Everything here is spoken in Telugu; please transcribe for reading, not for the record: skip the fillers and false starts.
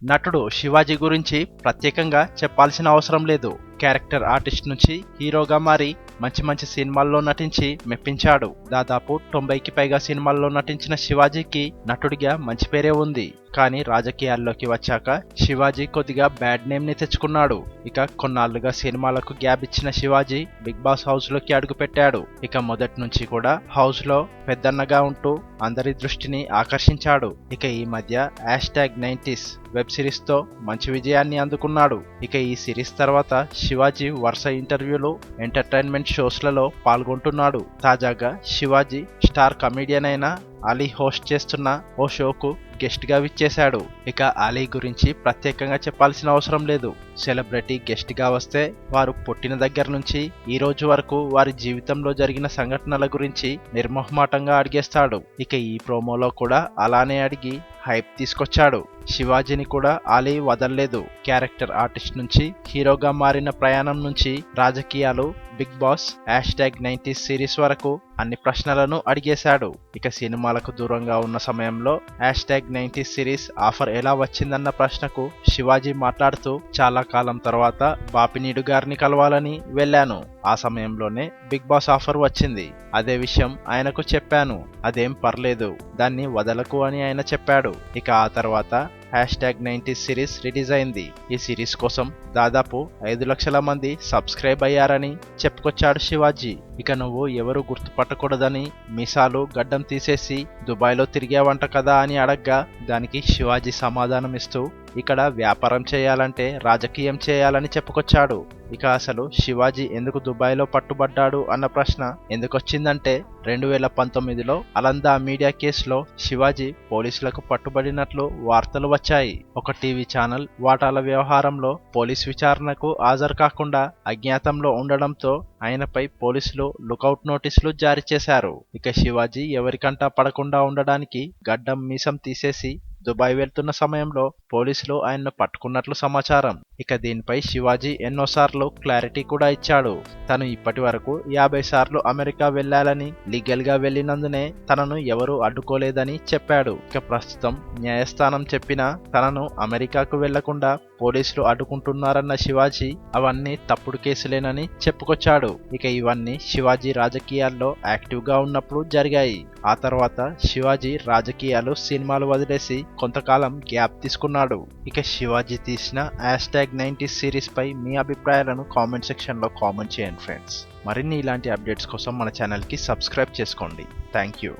నటుడు శివాజీ గురించి ప్రత్యేకంగా చెప్పాల్సిన అవసరం లేదు. క్యారెక్టర్ ఆర్టిస్ట్ నుంచి హీరోగా మారి మంచి మంచి సినిమాల్లో నటించి మెప్పించాడు. దాదాపు 90కి పైగా సినిమాల్లో నటించిన శివాజీకి నటుడిగా మంచి పేరే ఉంది. కానీ రాజకీయాల్లోకి వచ్చాక శివాజీ కొద్దిగా బ్యాడ్ నేమ్ ని తెచ్చుకున్నాడు. ఇక కొన్నాళ్లుగా సినిమాలకు గ్యాప్ ఇచ్చిన శివాజీ బిగ్ బాస్ హౌస్ లోకి అడుగుపెట్టాడు. ఇక మొదటి నుంచి కూడా హౌస్ లో పెద్దన్నగా ఉంటూ అందరి దృష్టిని ఆకర్షించాడు. ఇక ఈ మధ్య #90s వెబ్ సిరీస్ తో మంచి విజయాన్ని అందుకున్నాడు. ఇక ఈ సిరీస్ తర్వాత శివాజీ వరుస ఇంటర్వ్యూలు, ఎంటర్టైన్మెంట్ షోస్లలో పాల్గొంటున్నాడు. తాజాగా శివాజీ స్టార్ కమెడియన్ అయిన అలీ హోస్ట్ చేస్తున్న ఓ షోకు గెస్ట్ గా విచ్చేశాడు. ఇక అలీ గురించి ప్రత్యేకంగా చెప్పాల్సిన అవసరం లేదు. సెలబ్రిటీ గెస్ట్ గా వస్తే వారు పుట్టిన దగ్గర నుంచి ఈ రోజు వరకు వారి జీవితంలో జరిగిన సంఘటనల గురించి నిర్మోహమాటంగా అడిగేస్తాడు. ఇక ఈ ప్రోమోలో కూడా అలానే అడిగి హైప్ తీసుకొచ్చాడు. శివాజీని కూడా అలీ వదల్లేదు. క్యారెక్టర్ ఆర్టిస్ట్ నుంచి హీరోగా మారిన ప్రయాణం నుంచి రాజకీయాలు, బిగ్ బాస్, #90s సిరీస్ వరకు అన్ని ప్రశ్నలను అడిగేశాడు. ఇక సినిమాలకు దూరంగా ఉన్న సమయంలో #90s సిరీస్ ఆఫర్ ఎలా వచ్చిందన్న ప్రశ్నకు శివాజీ మాట్లాడుతూ, చాలా కాలం తర్వాత బాపినీడు గారిని కలవాలని వెళ్ళాను. ఆ సమయంలోనే బిగ్ బాస్ ఆఫర్ వచ్చింది. అదే విషయం ఆయనకు చెప్పాను. అదేం పర్లేదు, దాన్ని వదలకు అని ఆయన చెప్పాడు. ఇక ఆ తర్వాత #90s సిరీస్ రిలీజ్ అయింది. ఈ సిరీస్ కోసం దాదాపు 5 లక్షల మంది సబ్స్క్రైబ్ అయ్యారని చెప్పుకొచ్చాడు శివాజీ. ఇక నువ్వు ఎవరు గుర్తుపట్టకూడదని మీసాలు గడ్డం తీసేసి దుబాయ్లో తిరిగావంట కదా అని అడగ్గా దానికి శివాజీ సమాధానం ఇస్తూ, ఇక్కడ వ్యాపారం చేయాలంటే రాజకీయం చేయాలని చెప్పుకొచ్చాడు. ఇక అసలు శివాజీ ఎందుకు దుబాయ్లో పట్టుబడ్డాడు అన్న ప్రశ్న ఎందుకొచ్చిందంటే 2019లో అలందా మీడియా కేసులో శివాజీ పోలీసులకు పట్టుబడినట్లు వార్తలు వచ్చాయి. ఒక టీవీ ఛానల్ వాటాల వ్యవహారంలో పోలీస్ విచారణకు హాజరు కాకుండా అజ్ఞాతంలో ఉండడంతో ఆయనపై పోలీసులు లుకౌట్ నోటీసులు జారీ చేశారు. ఇక శివాజీ ఎవరికంటా పడకుండా ఉండడానికి గడ్డం మీసం తీసేసి దుబాయ్ వెళ్తున్న సమయంలో పోలీసులు ఆయన్ను పట్టుకున్నట్లు సమాచారం. ఇక దీనిపై శివాజీ ఎన్నోసార్లు క్లారిటీ కూడా ఇచ్చాడు. తను ఇప్పటి వరకు 50 సార్లు అమెరికా వెళ్లాలని, లీగల్ గా వెళ్లినందునే తనను ఎవరూ అడ్డుకోలేదని చెప్పాడు. ఇక ప్రస్తుతం న్యాయస్థానం చెప్పినా తనను అమెరికాకు వెళ్లకుండా పోలీసులు అడ్డుకుంటున్నారన్న శివాజీ అవన్నీ తప్పుడు కేసులేనని చెప్పుకొచ్చాడు. ఇక ఇవన్నీ శివాజీ రాజకీయాల్లో యాక్టివ్ గా ఉన్నప్పుడు జరిగాయి. ఆ తర్వాత శివాజీ రాజకీయాలు, సినిమాలు వదిలేసి కొంతకాలం గ్యాప్ తీసుకున్నాడు. ఇక శివాజీ తీసిన #90s సిరీస్ పై మీ అభిప్రాయాలను కామెంట్ సెక్షన్ లో కామెంట్ చేయండి ఫ్రెండ్స్. మరిన్ని ఇలాంటి అప్డేట్స్ కోసం మన ఛానల్ కి సబ్స్క్రైబ్ చేసుకోండి. Thank you.